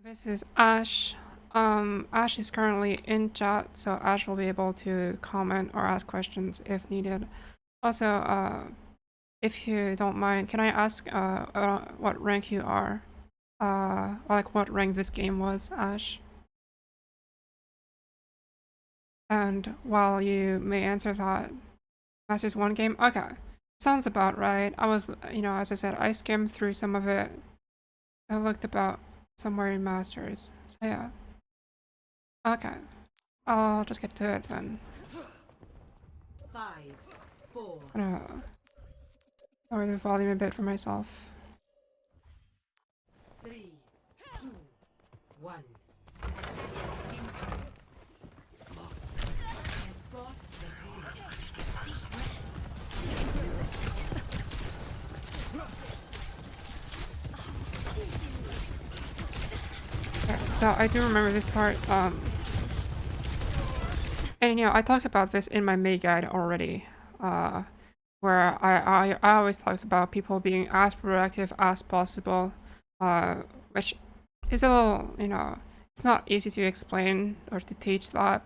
This is Ash. Ash is currently in chat, so Ash will be able to comment or ask questions if needed. Also, if you don't mind, can I ask what rank you are? Or like what rank this game was, Ash? And while you may answer that, Masters 1 game? Okay. Sounds about right. I was, as I said, I skimmed through some of it. I looked about somewhere in Masters. So yeah. Okay. I'll just get to it then. 5, 4, Gonna lower the volume a bit for myself. 3, 2, 1. Escort the Okay, so I do remember this part. And I talked about this in my May guide already. Where I always talk about people being as proactive as possible, which is a little, it's not easy to explain or to teach that.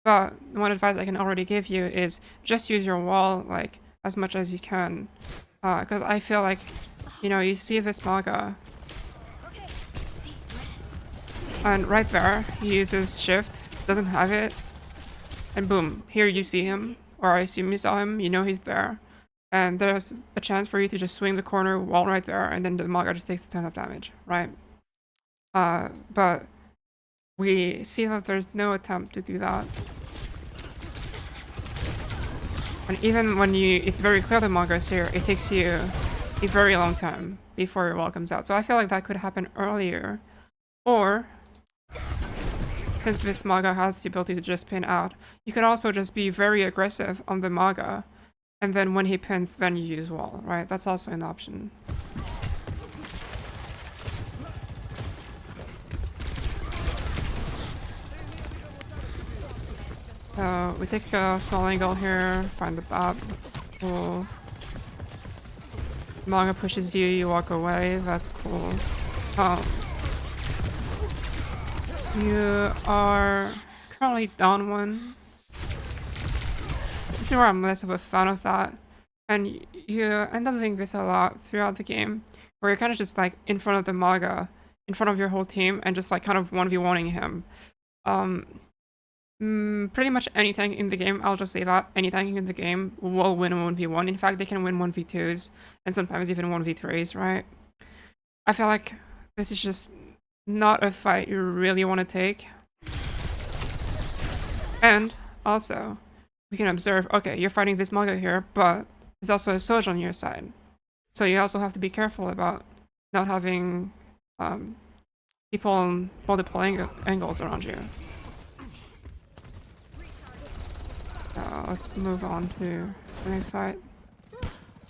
But one advice I can already give you is just use your wall like as much as you can, because I feel like, you see this manga, and right there he uses shift, doesn't have it, and boom, here you see him, or I assume you saw him, he's there. And there's a chance for you to just swing the corner wall right there, and then the manga just takes a ton of damage, right? But we see that there's no attempt to do that. And even when it's very clear the manga is here, it takes you a very long time before your wall comes out. So I feel like that could happen earlier. Or, since this manga has the ability to just pin out, you could also just be very aggressive on the manga, and then when he pins, then you use wall, right? That's also an option. So we take a small angle here, find the bat. Cool. Manga pushes you, you walk away. That's cool. You are currently down one. This is where I'm less of a fan of that. And you end up doing this a lot throughout the game, where you're kind of just like in front of the manga, in front of your whole team, and just like kind of 1v1ing him. Pretty much anything in the game, I'll just say that, anything in the game will win a 1v1. In fact, they can win 1v2s, and sometimes even 1v3s, right? I feel like this is just not a fight you really want to take. And also, we can observe, okay, you're fighting this manga here, but there's also a Soj on your side. So you also have to be careful about not having people on multiple angles around you. Let's move on to the next fight.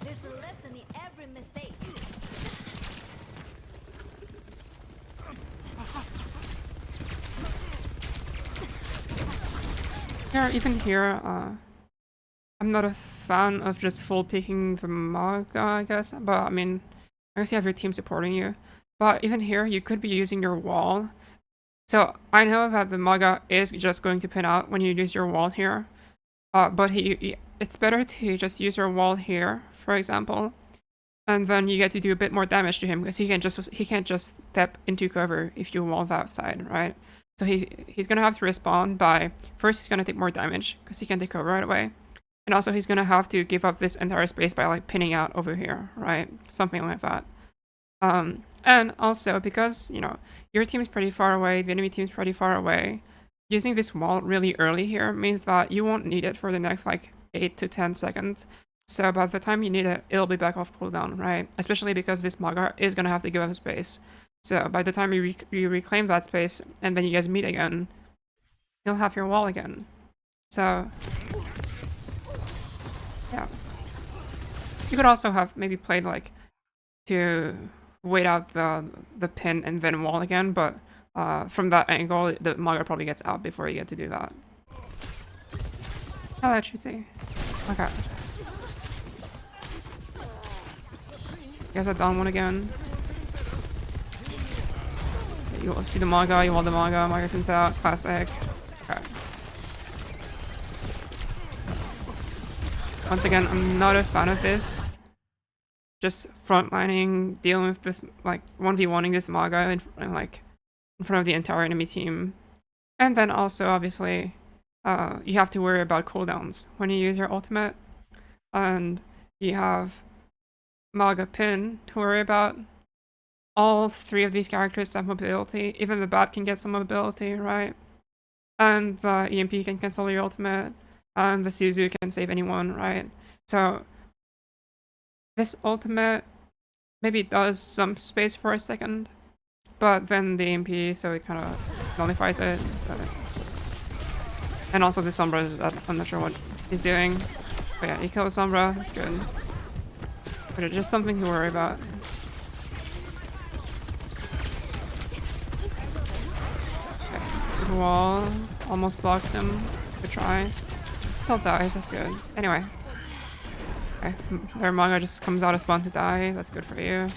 There's a lesson in every mistake. Yeah, even here, I'm not a fan of just full picking the manga, I guess. But I mean, I guess you have your team supporting you. But even here, you could be using your wall. So I know that the manga is just going to pin out when you use your wall here. But it's better to just use your wall here, for example, and then you get to do a bit more damage to him because he can't just step into cover if you wall that side, right? So he's gonna have to respond by first he's gonna take more damage because he can't take cover right away, and also he's gonna have to give up this entire space by like pinning out over here, right? Something like that. And also because your team's pretty far away, the enemy team's pretty far away. Using this wall really early here means that you won't need it for the next like 8 to 10 seconds. So by the time you need it, it'll be back off cooldown, right? Especially because this manga is gonna have to give up space. So by the time you reclaim that space and then you guys meet again, you'll have your wall again. So yeah, you could also have maybe played like to wait out the pin and then wall again, but from that angle, the manga probably gets out before you get to do that. Hello, Chutzi. Okay. You guys are down one again. You see the Maga, you want the Maga comes out, classic. Okay. Once again, I'm not a fan of this. Just frontlining, dealing with this, like, 1v1ing this Maga in like, in front of the entire enemy team. And then also, obviously, you have to worry about cooldowns when you use your ultimate. And you have Maga Pin to worry about. All three of these characters have mobility. Even the Bat can get some mobility, right? And the EMP can cancel your ultimate. And the Suzu can save anyone, right? So this ultimate maybe does some space for a second, but then the EMP, so it kind of nullifies it. And also the Sombra, I'm not sure what he's doing. But yeah, you kill the Sombra, that's good. But it's just something to worry about. Okay, good wall. Almost blocked him. Good try. Still dies, that's good. Anyway. Okay, their Maga just comes out of spawn to die, that's good for you.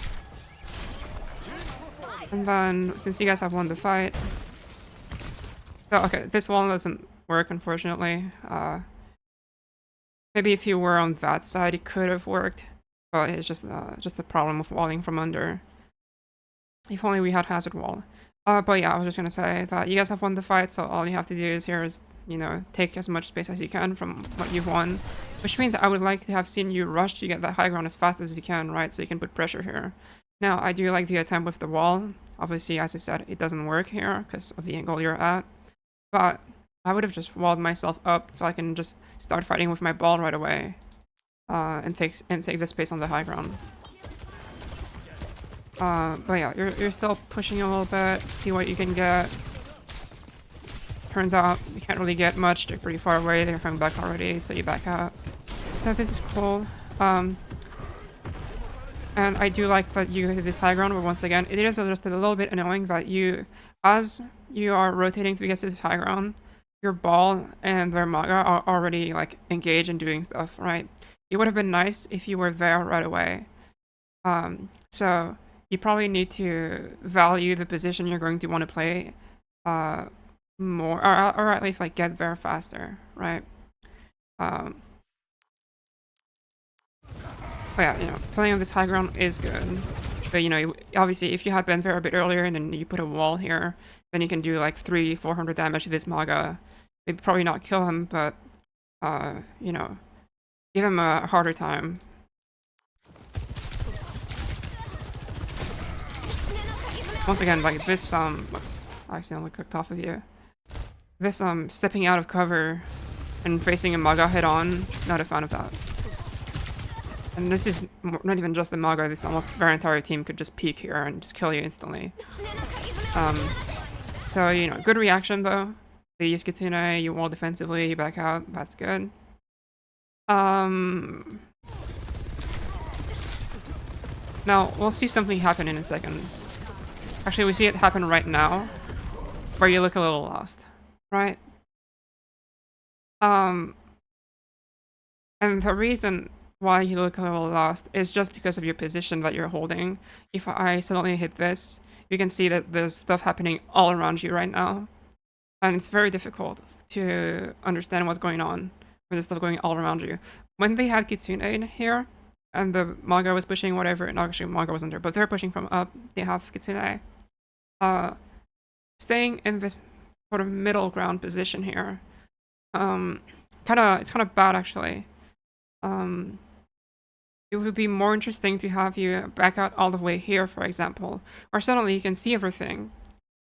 And then, since you guys have won the fight... Oh, okay, this wall doesn't work, unfortunately. Maybe if you were on that side, it could have worked. But it's just the problem of walling from under. If only we had hazard wall. But yeah, I was just gonna say that you guys have won the fight, so all you have to do is here is, you know, take as much space as you can from what you've won. Which means I would like to have seen you rush to get that high ground as fast as you can, right? So you can put pressure here. Now, I do like the attempt with the wall. Obviously, as I said, it doesn't work here because of the angle you're at. But I would have just walled myself up so I can just start fighting with my ball right away. And take the space on the high ground. But yeah, you're still pushing a little bit, see what you can get. Turns out you can't really get much, they're pretty far away, they're coming back already, so you back out. So this is cool. And I do like that you hit this high ground, but once again, it is just a little bit annoying that you, as you are rotating to get this high ground, your ball and their Maga are already like engaged in doing stuff, right? It would have been nice if you were there right away. So you probably need to value the position you're going to want to play more, or at least like get there faster, right? But yeah, you know, playing on this high ground is good. But you know, obviously, if you had been there a bit earlier and then you put a wall here, then you can do like 300-400 damage to this Maga. Maybe probably not kill him, but you know, give him a harder time. Once again, like this, whoops, I accidentally clicked off of you. This, stepping out of cover and facing a Maga head on, not a fan of that. And this is not even just the Maga, this almost their entire team could just peek here and just kill you instantly. So, you know, good reaction though. They use Kitsune, you wall defensively, you back out, that's good. Now, we'll see something happen in a second. Actually, we see it happen right now, where you look a little lost, right? And the reason why you look a little lost is just because of your position that you're holding. If I suddenly hit this, you can see that there's stuff happening all around you right now. And it's very difficult to understand what's going on when there's stuff going all around you. When they had Kitsune in here, and the Maga was pushing whatever, and actually Maga wasn't there, but they're pushing from up, they have Kitsune. Staying in this sort of middle ground position here, it's kind of bad actually. It would be more interesting to have you back out all the way here, for example, where suddenly you can see everything.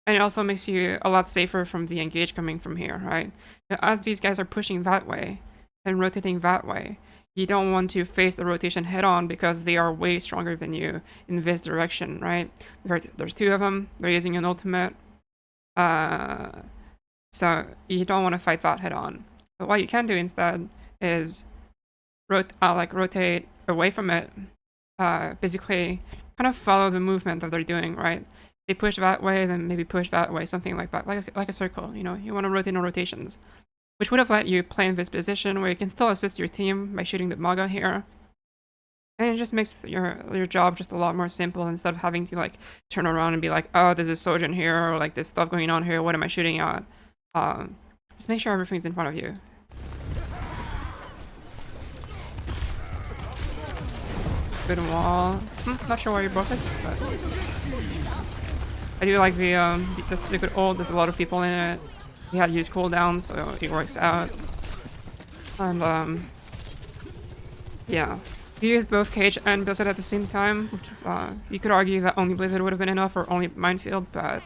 And it also makes you a lot safer from the engage coming from here, right? As these guys are pushing that way and rotating that way, you don't want to face the rotation head on because they are way stronger than you in this direction, right? There's two of them, they're using an ultimate. So you don't want to fight that head on. But what you can do instead is rotate away from it, basically kind of follow the movement that they're doing, right? They push that way, then maybe push that way, something like that, like a circle, you know, you want to rotate on rotations, which would have let you play in this position where you can still assist your team by shooting the Maga here. And it just makes your job just a lot more simple instead of having to like turn around and be like, oh, there's a Sojin here, or like there's stuff going on here, what am I shooting at? Just make sure everything's in front of you. Good wall. Not sure why you broke it, but I do like the secret ult. There's a lot of people in it. You had to use cooldowns, so it works out. And yeah. You use both Cage and Blizzard at the same time, which is you could argue that only Blizzard would have been enough, or only Minefield, but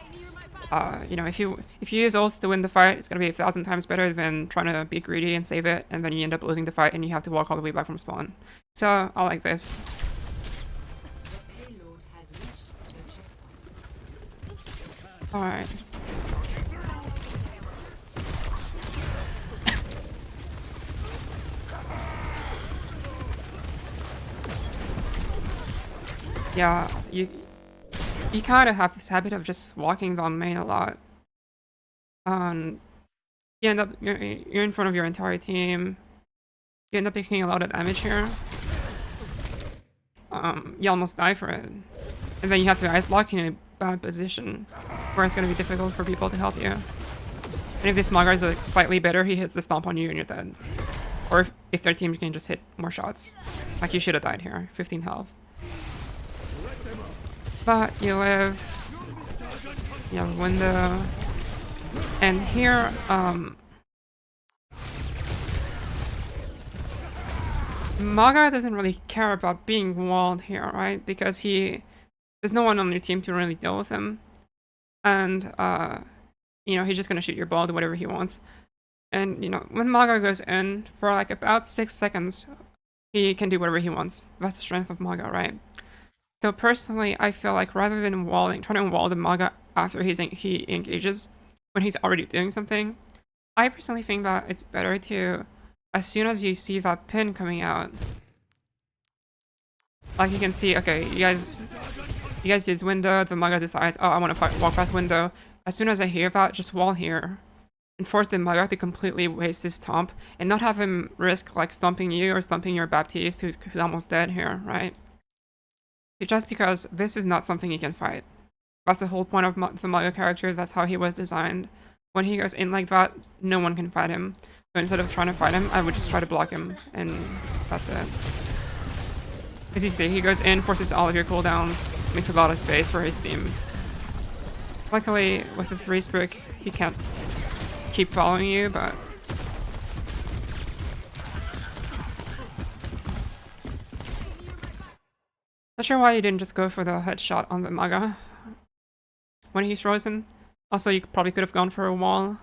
you know, if you use ults to win the fight, it's gonna be 1,000 times better than trying to be greedy and save it, and then you end up losing the fight and you have to walk all the way back from spawn. So I like this. The payload has reached the checkpoint. Alright. Yeah, you kind of have this habit of just walking down main a lot. You end up you're in front of your entire team. You end up taking a lot of damage here. You almost die for it, and then you have to ice block in a bad position, where it's gonna be difficult for people to help you. And if this Maga is like slightly better, he hits the stomp on you and you're dead. Or if their team can just hit more shots, like you should have died here, 15 health. But you live. You have a window. And here, Maga doesn't really care about being walled here, right? Because there's no one on your team to really deal with him. And, you know, he's just gonna shoot your ball, do whatever he wants. And, you know, when Maga goes in, for like about 6 seconds, he can do whatever he wants. That's the strength of Maga, right? So personally, I feel like rather than trying to wall the Maga after he engages, when he's already doing something, I personally think that it's better to, as soon as you see that pin coming out, like you can see, okay, you guys use window, the Maga decides, oh, I want to walk past window. As soon as I hear that, just wall here, and force the Maga to completely waste his stomp, and not have him risk like stomping you or stomping your Baptiste who's almost dead here, right? Just because this is not something he can fight. That's the whole point of the Maga character, that's how he was designed. When he goes in like that, no one can fight him. So instead of trying to fight him, I would just try to block him, and that's it. As you see, he goes in, forces all of your cooldowns, makes a lot of space for his team. Luckily, with the freeze brick, he can't keep following you, but not sure why you didn't just go for the headshot on the Maga when he's frozen. Also, you probably could have gone for a wall.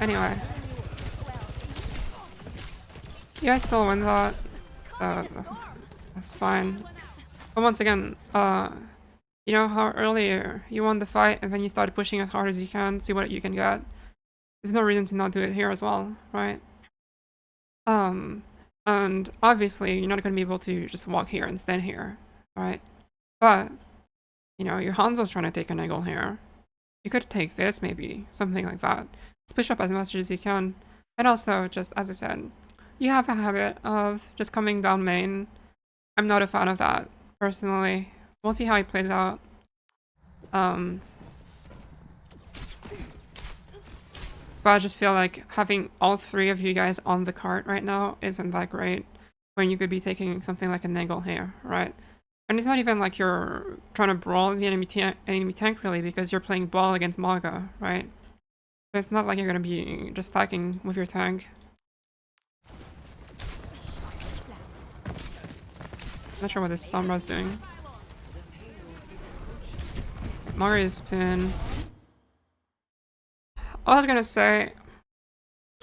Anyway. You guys still win that. That's fine. But once again, you know how earlier you won the fight and then you started pushing as hard as you can, see what you can get. There's no reason to not do it here as well, right? And obviously you're not going to be able to just walk here and stand here, right? But, you know, your Hanzo's trying to take an angle here. You could take this maybe, something like that. Just push up as much as you can. And also, just as I said, you have a habit of just coming down main. I'm not a fan of that, personally. We'll see how it plays out. But I just feel like having all three of you guys on the cart right now isn't that great, when you could be taking something like an angle here, right? And it's not even like you're trying to brawl the enemy tank really, because you're playing ball against Maga, right? So it's not like you're gonna be just stacking with your tank. Not sure what this Sombra's doing. Mario's pin. I was gonna say,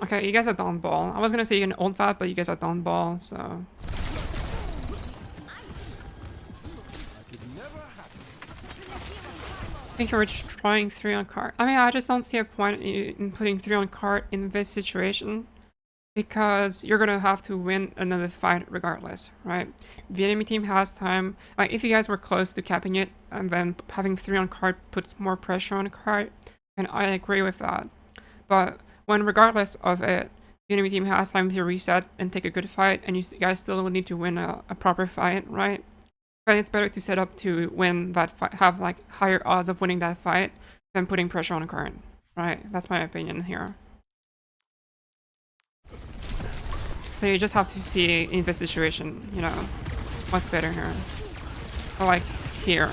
okay, you guys are down ball. I was gonna say you can ult that, but you guys are down ball, so. I think you're trying 3 on cart. I mean, I just don't see a point in putting 3 on cart in this situation. because you're gonna have to win another fight regardless, right? The enemy team has time. Like if you guys were close to capping it, and then having 3 on card puts more pressure on the card, and I agree with that. But when regardless of it, the enemy team has time to reset and take a good fight, and you guys still will need to win a proper fight, right? But it's better to set up to win that fight, have like higher odds of winning that fight than putting pressure on a card, right? That's my opinion here. So you just have to see in this situation, you know, what's better here. Or like here,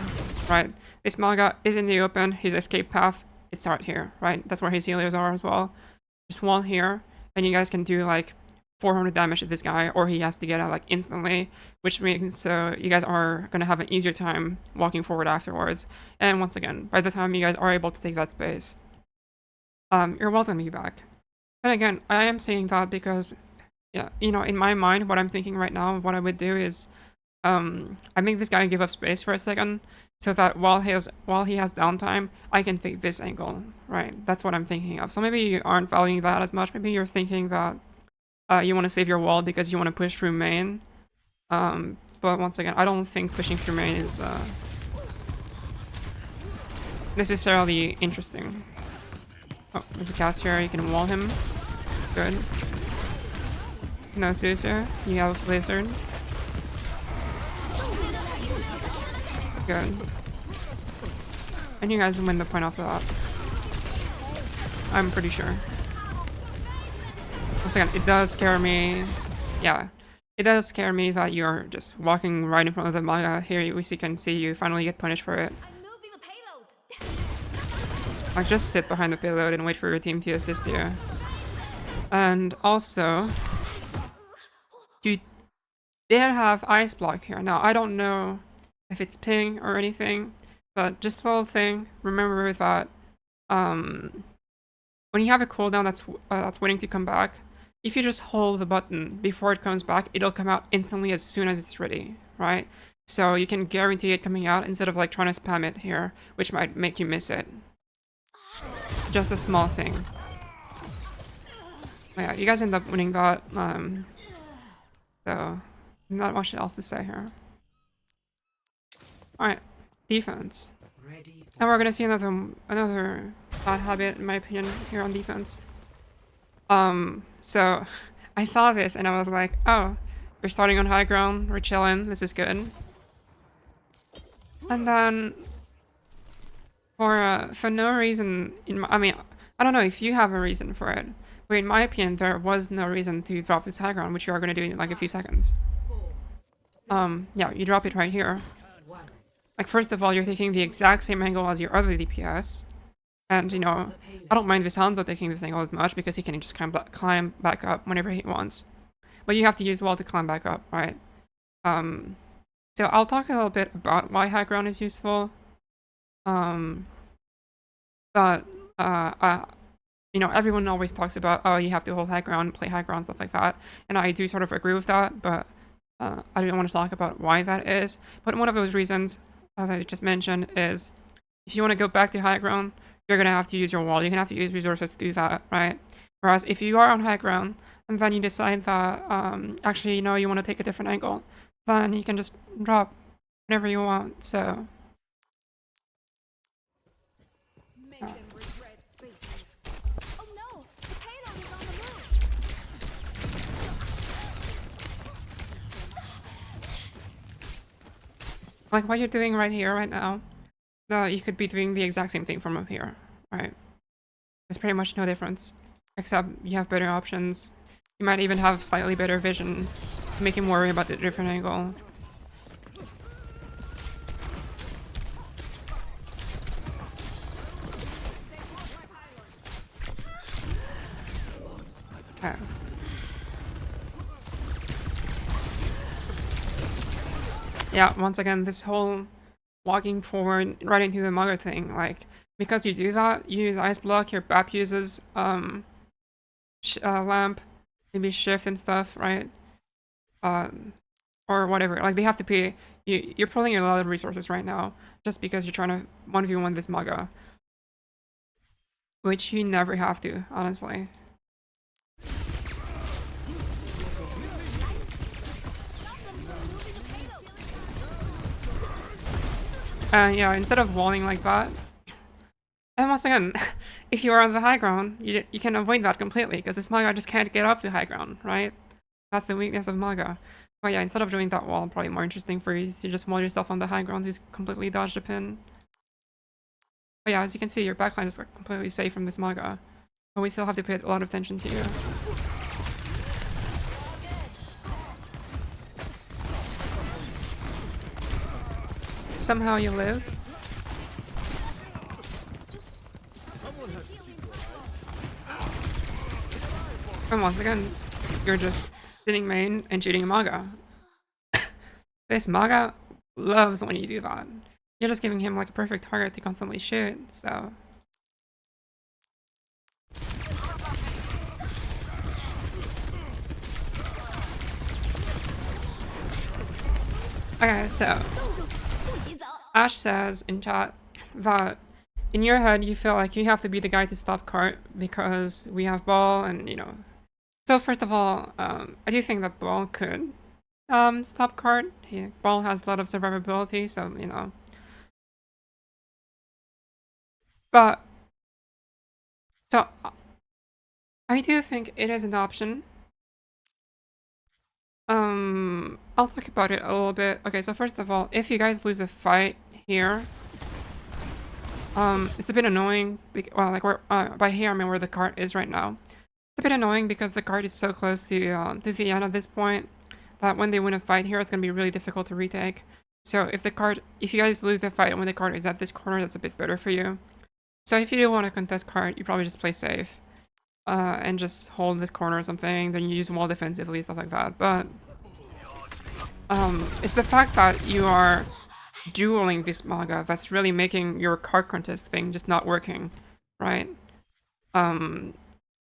right? This Maga is in the open, his escape path, it's right here, right? That's where his healers are as well. Just one here, and you guys can do like 400 damage to this guy, or he has to get out like instantly, which means so you guys are gonna have an easier time walking forward afterwards. And once again, by the time you guys are able to take that space, your wall's gonna be back. And again, I am saying that because, yeah, you know, in my mind, what I'm thinking right now, what I would do is, I make this guy give up space for a second, so that while he has downtime, I can take this angle, right? That's what I'm thinking of. So maybe you aren't valuing that as much. Maybe you're thinking that you want to save your wall because you want to push through main. But once again, I don't think pushing through main is necessarily interesting. Oh, there's a cast here. You can wall him. Good. No Suicer. You have a Blizzard. Good. And you guys win the point off the that. I'm pretty sure. Once again, it does scare me. Yeah. It does scare me that you're just walking right in front of the Maga. Here you can see you finally get punished for it. I'm moving the payload. Like, just sit behind the payload and wait for your team to assist you. And also, you did have Ice Block here. Now, I don't know if it's ping or anything, but just the little thing, remember that when you have a cooldown that's waiting to come back, if you just hold the button before it comes back, it'll come out instantly as soon as it's ready, right? So you can guarantee it coming out instead of like trying to spam it here, which might make you miss it. Just a small thing. But yeah, you guys end up winning that, so not much else to say here. Alright, defense. Ready for Now we're gonna see another bad habit, in my opinion, here on defense. So I saw this and I was like, oh, we're starting on high ground, we're chilling, this is good. And then for no reason, I mean, I don't know if you have a reason for it, but in my opinion, there was no reason to drop this high ground, which you are gonna do in like a few seconds. Yeah, you drop it right here. Like, first of all, you're taking the exact same angle as your other DPS. And, you know, I don't mind Visanzo taking this angle as much because he can just climb back up whenever he wants. But you have to use wall to climb back up, right? So I'll talk a little bit about why high ground is useful. You know, everyone always talks about, oh, you have to hold high ground, play high ground, stuff like that. And I do sort of agree with that, but I don't want to talk about why that is. But one of those reasons, as I just mentioned, is if you want to go back to high ground, you're going to have to use your wall. You're going to have to use resources to do that, right? Whereas if you are on high ground, and then you decide that, actually, you know, you want to take a different angle, then you can just drop whenever you want, so... Make them regret faces. Oh no! The payload is on the move! Like what you're doing right here, right now, you could be doing the exact same thing from up here, right? There's pretty much no difference, except you have better options. You might even have slightly better vision, to make him worry about the different angle. Okay. Yeah, once again, this whole walking forward right into the mugger thing, like, because you do that, you use ice block, your BAP uses lamp, maybe shift and stuff, right? Or whatever. Like, they have to pay. You're pulling a lot of resources right now just because you're trying to 1v1 this mugger, which you never have to, honestly. And yeah, instead of walling like that, and once again, if you are on the high ground, you can avoid that completely, because this Maga just can't get up the high ground, right? That's the weakness of Maga. But yeah, instead of doing that wall, probably more interesting for you is to just wall yourself on the high ground who's completely dodged the pin. But yeah, as you can see, your backline is like completely safe from this Maga. But we still have to pay a lot of attention to you. Somehow you live. And once again, you're just sitting main and shooting a Maga. This Maga loves when you do that. You're just giving him like a perfect target to constantly shoot, so... Okay, so... Ashh says in chat that in your head you feel like you have to be the guy to stop cart because we have ball and, you know... So first of all, I do think that ball could stop cart. Ball has a lot of survivability, so, you know... But... So... I do think it is an option. I'll talk about it a little bit. Okay, so first of all, if you guys lose a fight here, it's a bit annoying. Well, like by here I mean where the cart is right now. It's a bit annoying because the cart is so close to the end at this point that when they win a fight here, it's gonna be really difficult to retake. So if you guys lose the fight when the cart is at this corner, that's a bit better for you. So if you do want to contest cart, you probably just play safe. And just hold this corner or something, then you use wall defensively, stuff like that. But it's the fact that you are dueling this Maga that's really making your card contest thing just not working, right?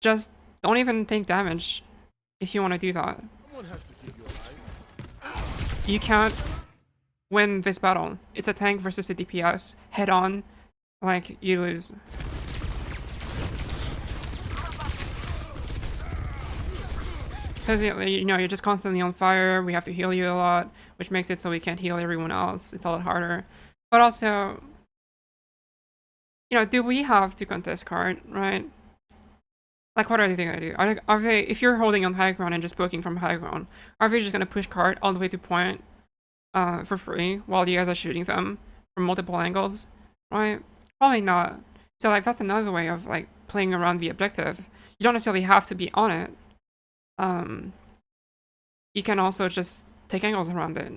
Just don't even take damage if you want to do that. You can't win this battle. It's a tank versus a DPS. Head on, like, you lose. Because, you know, you're just constantly on fire, we have to heal you a lot, which makes it so we can't heal everyone else. It's a lot harder. But also, you know, do we have to contest card, right? Like, what are they gonna do? Are they, if you're holding on high ground and just poking from high ground, are they just gonna push card all the way to point for free while you guys are shooting them from multiple angles, right? Probably not. So, like, that's another way of, like, playing around the objective. You don't necessarily have to be on it. You can also just take angles around it.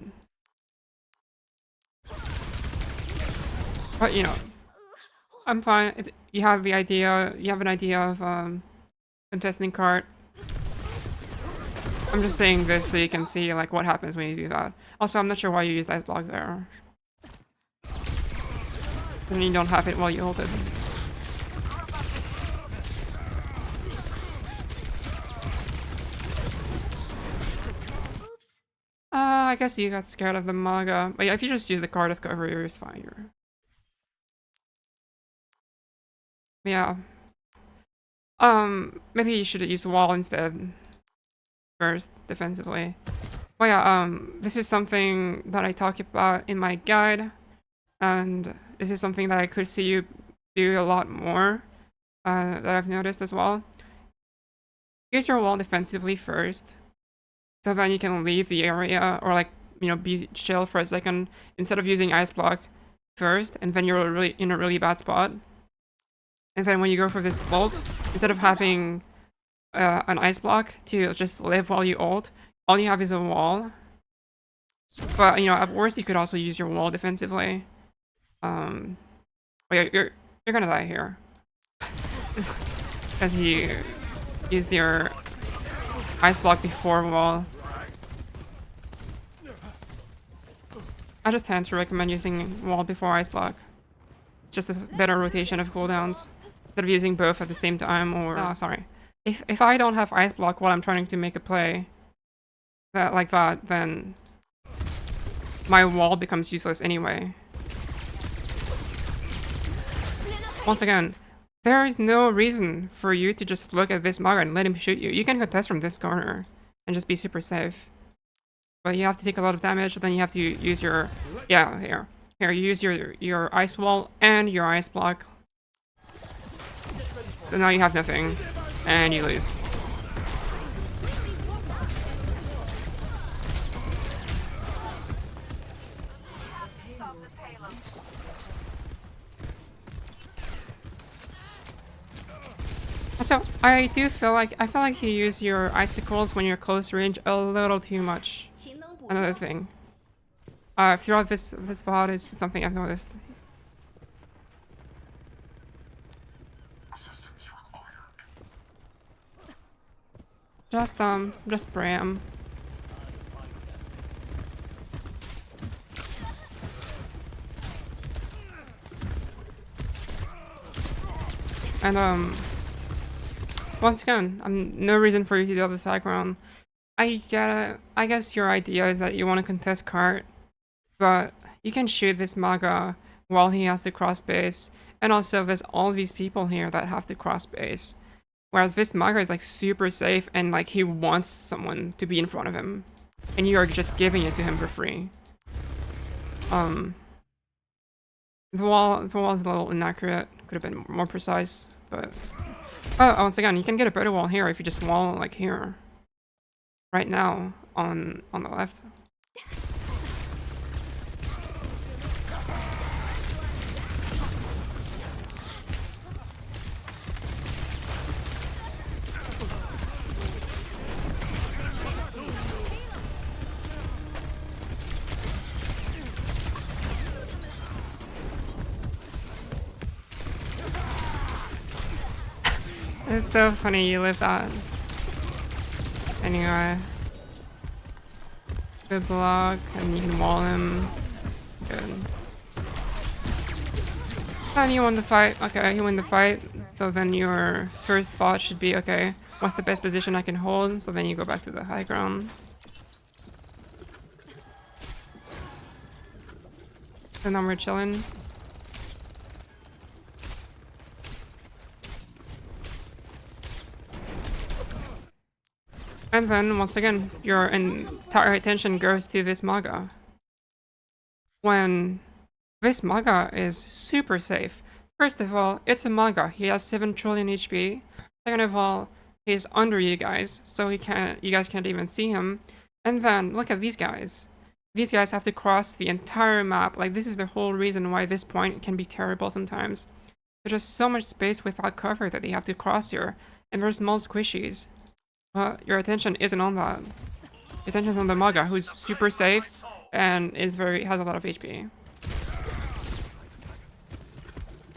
But, you know, I'm fine. You have an idea of contesting cart. I'm just saying this so you can see, like, what happens when you do that. Also, I'm not sure why you used ice block there. And you don't have it while you hold it. I guess you got scared of the Maga. But yeah, if you just use the card as cover, you're just fine. Yeah. Maybe you should use wall instead. First, defensively. Well, yeah, this is something that I talk about in my guide. And this is something that I could see you do a lot more. That I've noticed as well. Use your wall defensively first. So then you can leave the area, or, like, you know, be chill for a second instead of using ice block first, and then you're really in a really bad spot. And then when you go for this ult, instead of having an ice block to just live while you ult, all you have is a wall. But, you know, at worst you could also use your wall defensively. But yeah, you're gonna die here as you used your ice block before wall. I just tend to recommend using wall before ice block. It's just a better rotation of cooldowns instead of using both at the same time. Or no, sorry, if I don't have ice block while I'm trying to make a play like that, then my wall becomes useless anyway. Once again, there is no reason for you to just look at this Maga and let him shoot you. You can contest from this corner and just be super safe. But you have to take a lot of damage, then you have to use your... Yeah, here. Here, you use your ice wall and your ice block. So now you have nothing, and you lose. So I feel like you use your icicles when you're close range a little too much. 勤能补 Another 拙。 thing. Throughout this VOD is something I've noticed. Just spray 'em. And once again, no reason for you to do this Highground. I guess your idea is that you want to contest cart, but you can shoot this Maga while he has to cross base, and also there's all these people here that have to cross base. Whereas this Maga is like super safe and like he wants someone to be in front of him, and you are just giving it to him for free. The wall is a little inaccurate. Could have been more precise, but once again, you can get a better wall here if you just wall like here, right now on the left. It's so funny you live that. Anyway. Good block, and you can wall him. Good. And you won the fight. Okay, you win the fight. So then your first thought should be, okay, what's the best position I can hold? So then you go back to the high ground. So now we're chilling. And then, once again, your entire attention goes to this Maga. When this Maga is super safe. First of all, it's a Maga. He has 7 trillion HP. Second of all, he's under you guys, so you guys can't even see him. And then, look at these guys. These guys have to cross the entire map. Like, this is the whole reason why this point can be terrible sometimes. There's just so much space without cover that they have to cross here. And there's small squishies. Your attention isn't on that. Your attention's on the Maga, who's super safe and has a lot of HP.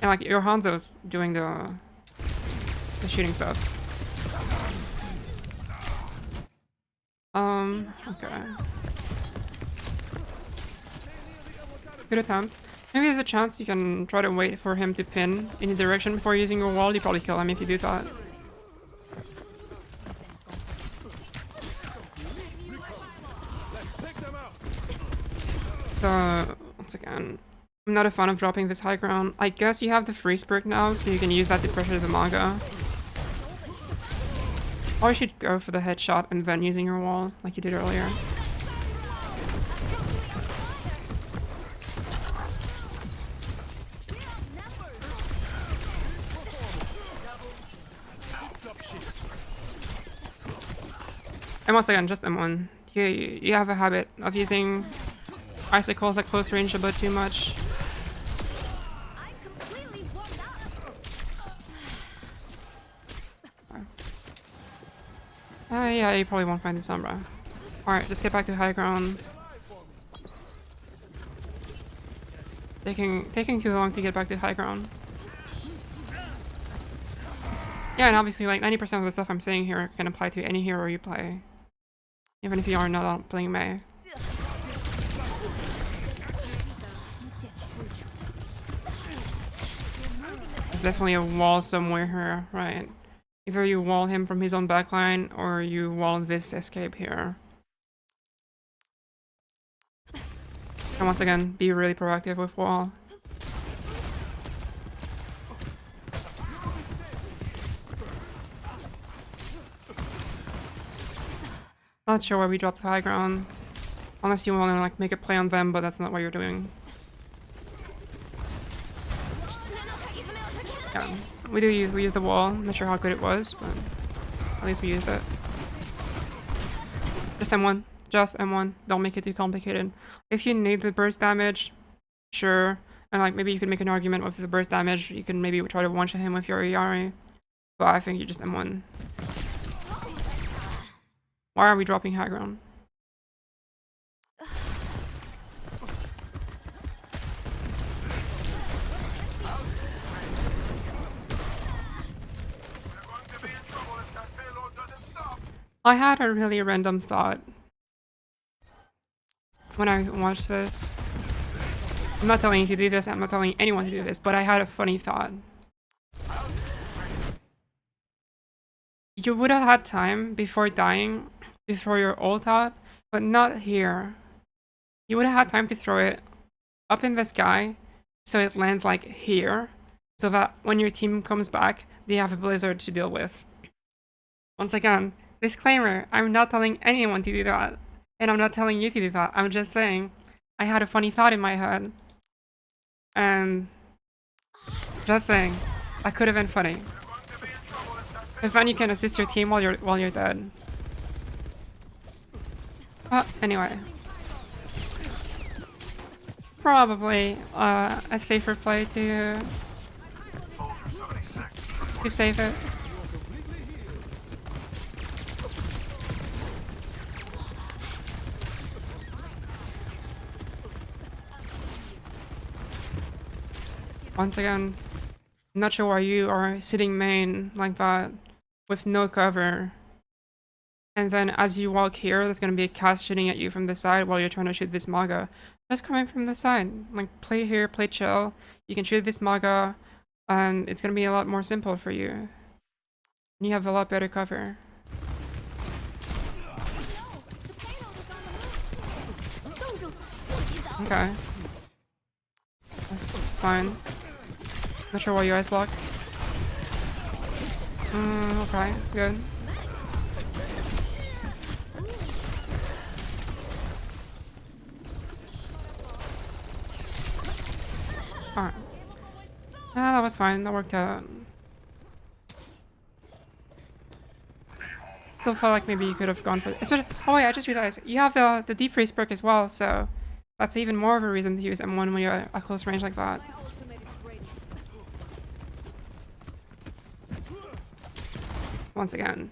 And like your Hanzo's doing the shooting stuff. Okay. Good attempt. Maybe there's a chance you can try to wait for him to pin in the direction before using your wall. You probably kill him if you do that. So, once again, I'm not a fan of dropping this high ground. I guess you have the freeze perk now, so you can use that to pressure the Maga. Or you should go for the headshot and then using your wall, like you did earlier. And once again, just M1. You have a habit of using icicles at close range a bit too much. I'm completely warmed up. Yeah, you probably won't find the Sombra. Alright, let's get back to high ground. Taking too long to get back to high ground. Yeah, and obviously like 90% of the stuff I'm saying here can apply to any hero you play. Even if you are not playing Mei. There's definitely a wall somewhere here, right? Either you wall him from his own backline, or you wall this escape here. And once again, be really proactive with wall. Not sure why we dropped the high ground. Unless you want to like make a play on them, but that's not what you're doing. Yeah, we used the wall. I'm not sure how good it was, but at least we used it. Just M1. Just M1. Don't make it too complicated. If you need the burst damage, sure. And like maybe you could make an argument with the burst damage. You can maybe try to one-shot him with your Yari. But I think you just M1. Why are we dropping high ground? I had a really random thought when I watched this. I'm not telling you to do this, I'm not telling anyone to do this, but I had a funny thought. You would have had time before dying, before your ult out, but not here. You would have had time to throw it up in the sky, so it lands like here, so that when your team comes back, they have a blizzard to deal with. Once again, disclaimer, I'm not telling anyone to do that, and I'm not telling you to do that. I'm just saying, I had a funny thought in my head, and just saying, that could have been funny. Because then you can assist your team while you're dead. But anyway, probably a safer play to save it. Once again, I'm not sure why you are sitting main like that with no cover. And then as you walk here, there's gonna be a cast shooting at you from the side while you're trying to shoot this Maga. Just come in from the side. Like, play here, play chill. You can shoot this Maga, and it's gonna be a lot more simple for you. And you have a lot better cover. Okay. That's fine. Not sure why you ice block. Okay, good. Alright. Yeah, that was fine. That worked out. Still felt like maybe you could have gone for... Especially... Oh wait, I just realized. You have the deep freeze perk as well, so... That's even more of a reason to use M1 when you're at close range like that. Once again,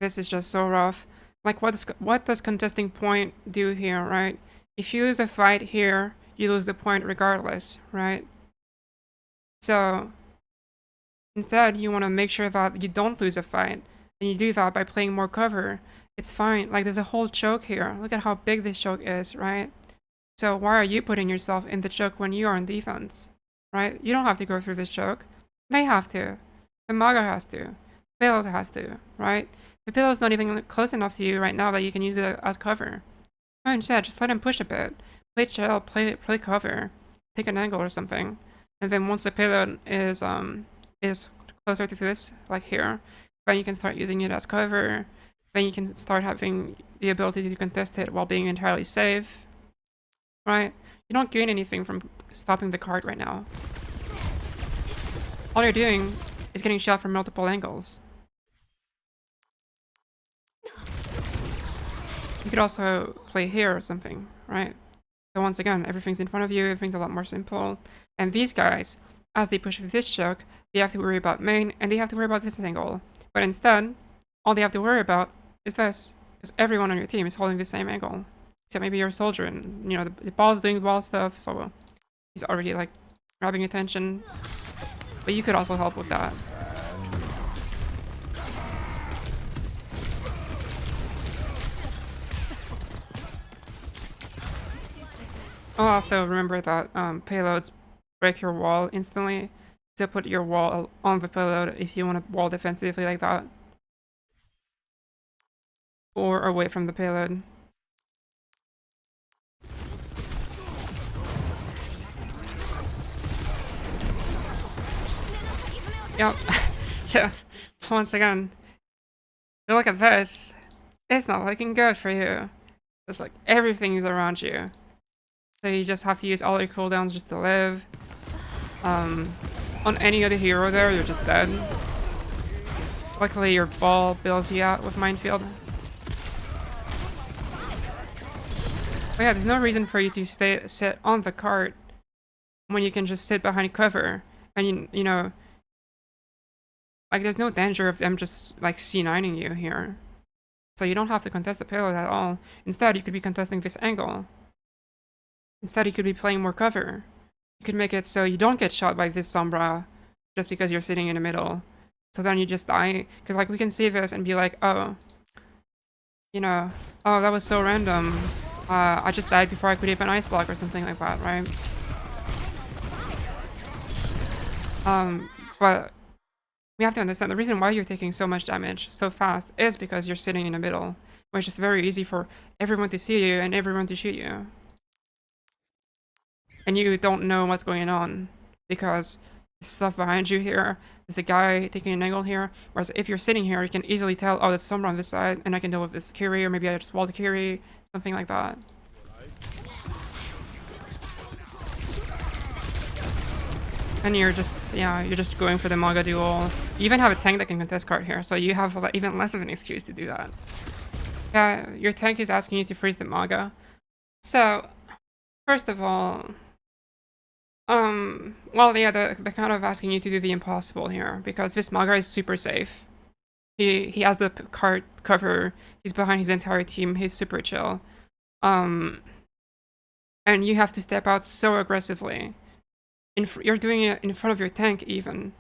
this is just so rough. Like, what does contesting point do here, right? If you lose the fight here, you lose the point regardless, right? So, instead, you want to make sure that you don't lose a fight. And you do that by playing more cover. It's fine. Like, there's a whole choke here. Look at how big this choke is, right? So why are you putting yourself in the choke when you are on defense, right? You don't have to go through this choke. They have to. The Maga has to. Payload has to, right? The Payload's not even close enough to you right now that you can use it as cover. So instead, just let him push a bit. Play chill, play cover. Take an angle or something. And then once the Payload is closer to this, like here, then you can start using it as cover. Then you can start having the ability to contest it while being entirely safe. Right? You don't gain anything from stopping the card right now. All you're doing is getting shot from multiple angles. You could also play here or something, right? So once again, everything's in front of you, everything's a lot more simple. And these guys, as they push with this choke, they have to worry about main, and they have to worry about this angle. But instead, all they have to worry about is this, because everyone on your team is holding the same angle. Except maybe you're a soldier and, you know, the ball's doing ball stuff, so he's already, like, grabbing attention. But you could also help with that. Also, remember that payloads break your wall instantly. So put your wall on the payload if you want to wall defensively like that. Or away from the payload. Yep. So, once again, you look at this. It's not looking good for you. It's like everything is around you. So you just have to use all your cooldowns just to live. on any other hero there, you're just dead. Luckily, your ball bails you out with Minefield. But yeah, there's no reason for you to sit on the cart when you can just sit behind cover. And you know, like there's no danger of them just like C9ing you here. So you don't have to contest the payload at all. Instead, you could be contesting this angle. Instead, you could be playing more cover. You could make it so you don't get shot by this Sombra just because you're sitting in the middle. So then you just die. Because like we can see this and be like, oh, you know, oh, that was so random. I just died before I could even ice block or something like that, right? But we have to understand the reason why you're taking so much damage so fast is because you're sitting in the middle, where it's just very easy for everyone to see you and everyone to shoot you. And you don't know what's going on because there's stuff behind you here. There's a guy taking an angle here. Whereas if you're sitting here, you can easily tell, oh, there's someone on this side, and I can deal with this Kiri, or maybe I just wall the Kiri, something like that. And you're just, yeah, you're just going for the Maga duel. You even have a tank that can contest card here, so you have even less of an excuse to do that. Yeah, your tank is asking you to freeze the Maga. So, first of all, well, yeah, they're kind of asking you to do the impossible here, because this Maga is super safe. He has the card cover, he's behind his entire team, he's super chill. And you have to step out so aggressively. You're doing it in front of your tank even,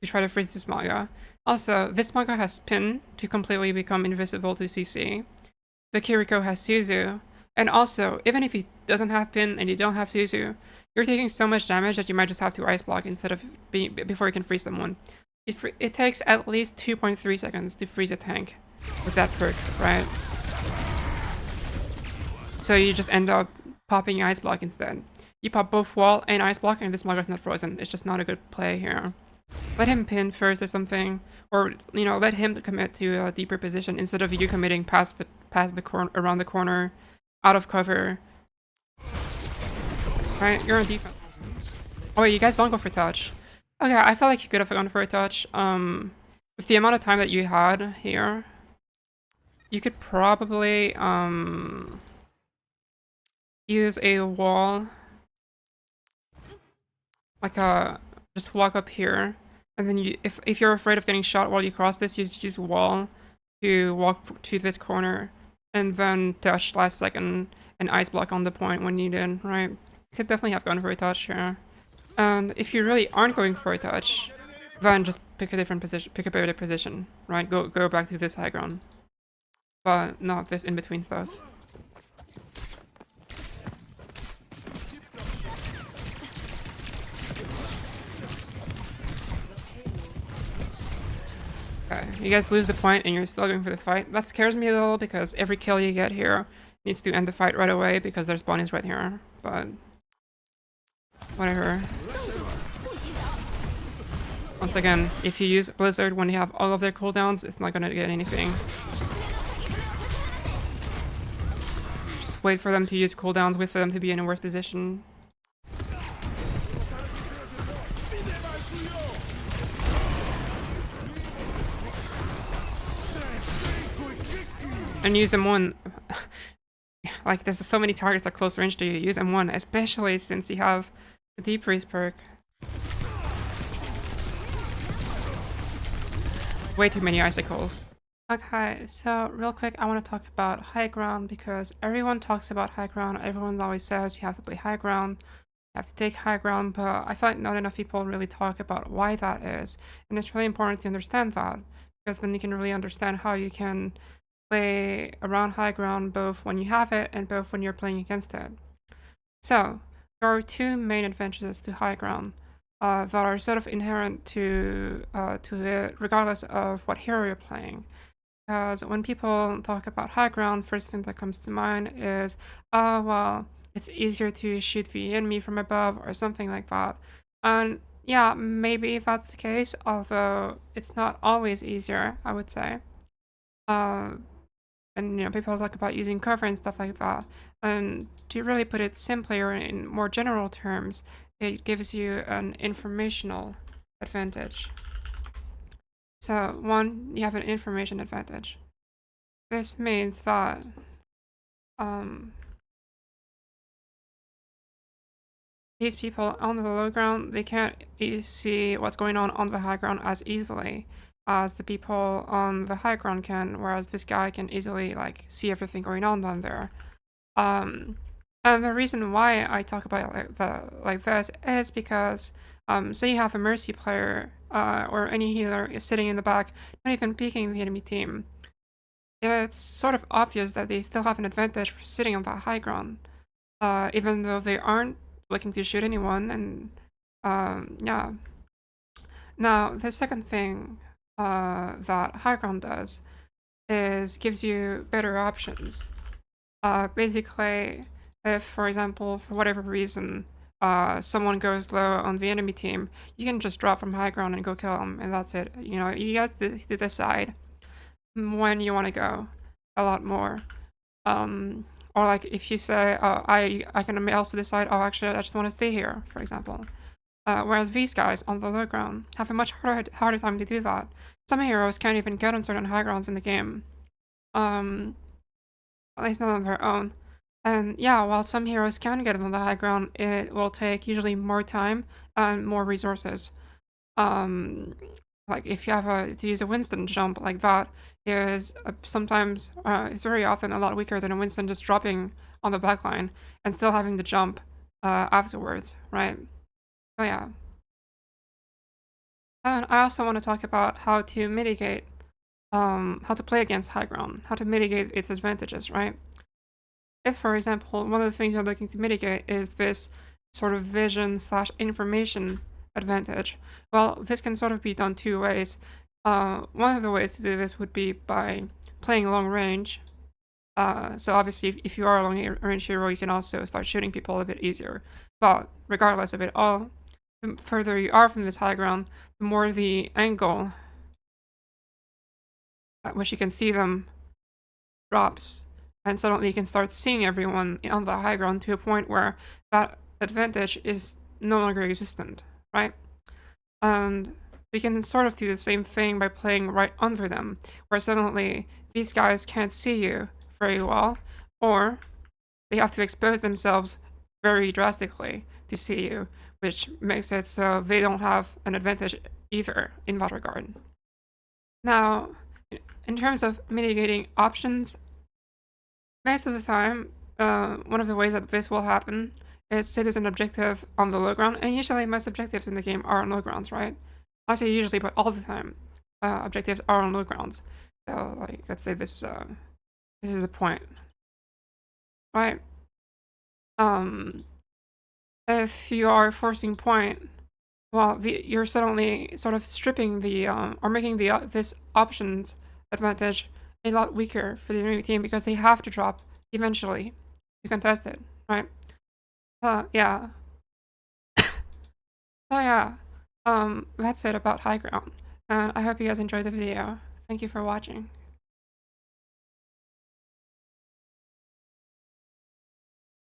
to try to freeze this Maga. Also, this Maga has Pin to completely become invisible to CC. The Kiriko has Suzu. And also, even if he doesn't have Pin and you don't have Suzu, you're taking so much damage that you might just have to ice block instead of before you can freeze someone. It takes at least 2.3 seconds to freeze a tank with that perk, right? So you just end up popping your ice block instead. You pop both wall and ice block and this Maga's not frozen. It's just not a good play here. Let him pin first or something, or you know, let him commit to a deeper position instead of you committing past the corner, around the corner, out of cover. Right, you're on defense. Oh wait, you guys don't go for touch. Okay, I felt like you could have gone for a touch. With the amount of time that you had here, you could probably use a wall. Like just walk up here, and then you, if you're afraid of getting shot while you cross this, you just use wall to walk to this corner, and then touch last second and ice block on the point when needed, right? You could definitely have gone for a touch here. And if you really aren't going for a touch, then just pick a different position, pick a better position, right? Go back to this high ground, but not this in between stuff. Okay, you guys lose the point and you're still going for the fight. That scares me a little because every kill you get here needs to end the fight right away because their spawn is right here. But whatever. Once again, if you use Blizzard when you have all of their cooldowns, it's not gonna get anything. Just wait for them to use cooldowns, wait for them to be in a worse position. And use M1. Like, there's so many targets at close range to you. Use M1, especially since you have the Deep Freeze perk. Way too many icicles. Okay, so real quick, I want to talk about high ground because everyone talks about high ground. Everyone always says you have to play high ground, you have to take high ground, but I feel like not enough people really talk about why that is. And it's really important to understand that because then you can really understand how you can play around high ground both when you have it and both when you're playing against it. So, there are two main advantages to high ground that are sort of inherent to it, regardless of what hero you're playing. Because when people talk about high ground, first thing that comes to mind is, oh, well, it's easier to shoot the enemy from above or something like that. And yeah, maybe that's the case, although it's not always easier, I would say. And you know, people talk about using cover and stuff like that. And to really put it simply or in more general terms, it gives you an informational advantage. So, one, you have an information advantage. This means that these people on the low ground, they can't see what's going on the high ground as easily as the people on the high ground can, whereas this guy can easily like see everything going on down there. And the reason why I talk about it like this is because say you have a mercy player or any healer is sitting in the back, not even peeking the enemy team. It's sort of obvious that they still have an advantage for sitting on that high ground, even though they aren't looking to shoot anyone. And yeah. Now the second thing that high ground does is gives you better options. Basically, if, for example, for whatever reason, someone goes low on the enemy team, you can just drop from high ground and go kill them, and that's it. You know, you have to decide when you want to go a lot more. Or like if you say, oh, I can also decide, oh, actually, I just want to stay here, for example. Whereas these guys on the low ground have a much harder time to do that. Some heroes can't even get on certain high grounds in the game. At least not on their own. And yeah, while some heroes can get on the high ground, it will take usually more time and more resources. Like if you have to use a Winston jump like that, is sometimes it's very often a lot weaker than a Winston just dropping on the backline and still having to jump afterwards, right? So yeah. And I also want to talk about how to mitigate, how to play against high ground, how to mitigate its advantages, right? If, for example, one of the things you're looking to mitigate is this sort of vision / information advantage, well, this can sort of be done two ways. One of the ways to do this would be by playing long range. So obviously, if you are a long range hero, you can also start shooting people a bit easier. But regardless of it all, the further you are from this high ground, the more the angle at which you can see them drops. And suddenly you can start seeing everyone on the high ground to a point where that advantage is no longer existent, right? And we can sort of do the same thing by playing right under them, where suddenly these guys can't see you very well, or they have to expose themselves very drastically to see you, which makes it so they don't have an advantage either in that regard. Now, in terms of mitigating options, most of the time, one of the ways that this will happen is say there's an objective on the low ground, and usually most objectives in the game are on low grounds, right? I say usually, but all the time, objectives are on low grounds. So, like, let's say this is the point, right? If you are forcing point, well, you're suddenly sort of stripping the or making the this options advantage a lot weaker for the enemy team because they have to drop eventually to contest it, right? Yeah. So yeah, that's it about high ground, and I hope you guys enjoyed the video. Thank you for watching.